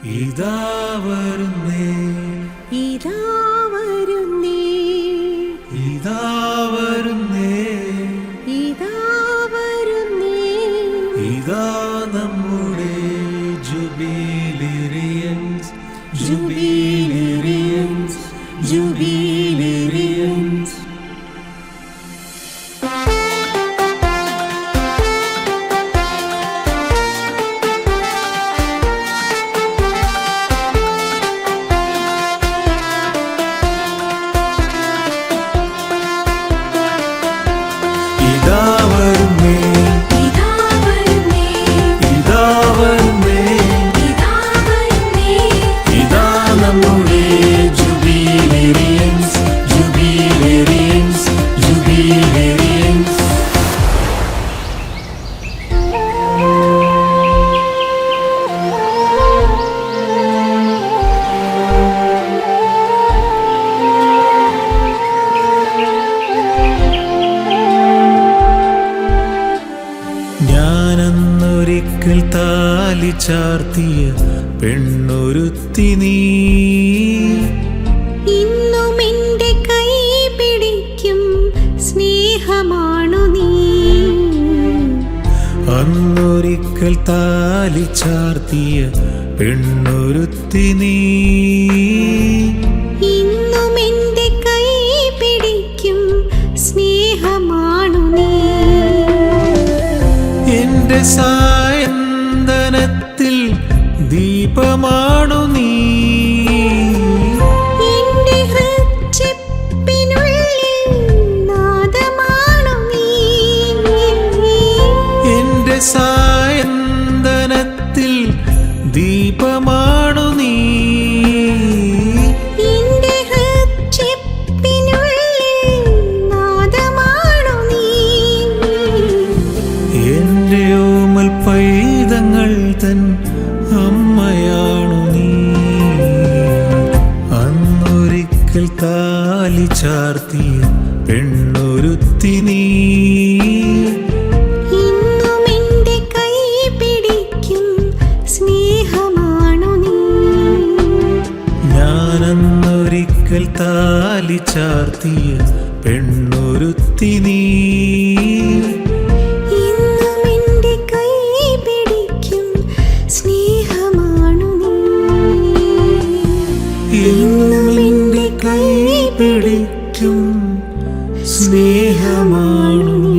ഇതാ വരുന്നേ ഇതാ വരുന്നേ ഇതാ വരുന്നേ ഇതാ വരുന്നേ ഇതാ നമ്മുടെ ജുബിലിയൻസ് ജുബിലിയൻസ് ജുബിലിയൻസ്. ഇതാ വരുന്നേ ഇതാ വരുന്നേ ഇതാ വരുന്നേ ഇതാ വരുന്നേ ഇതാ നമ്മുടെ ജുബിലിയൻസ് ജുബിലിയൻസ് ജുബിലിയൻസ്. ഞാനന്നൊരിക്കൽ താലി ചാർത്തിയ പെണ്ണൊരുത്തി നീ, ഇന്നും എന്റെ കൈ പിടിക്കും സ്നേഹമാണു നീ. അന്നൊരിക്കൽ താലി ചാർത്തിയ പെണ്ണൊരുത്തി നീ, ഇന്നും എന്റെ കൈ പിടിക്കും സ്നേഹമാണു നീ. എന്റെ സായന്തനത്തിൽ ദീപമാണു നീ, എന്റെ ഹൃദയത്തിനുള്ളിൽ നാദമാണു നീ. എന്റെ സായന്തനത്തിൽ ദീപമാണു നീ. എന്റെ ഹൃദയത്തിനുള്ളിൽ നാദമാണു നീ. എന്റെ ഓമൽ പൈതങ്ങൾ തൻ അമ്മയാണു നീ. അന്നൊരിക്കൽ താലി ചാർത്തിയ പെണ്ണൊരുത്തി നീ, ഇന്നും എന്റെ കൈ പിടിക്കും സ്നേഹമാണു നീ. ഞാനന്നൊരിക്കൽ താലി ചാർത്തിയ പെണ്ണൊരുത്തി നീ, ഇന്നും എന്റെ കൈ പിടിക്കും സ്നേഹമാണു നീ. ഇന്നും എന്റെ കൈ പിടിക്കും സ്നേഹമാണു നീ.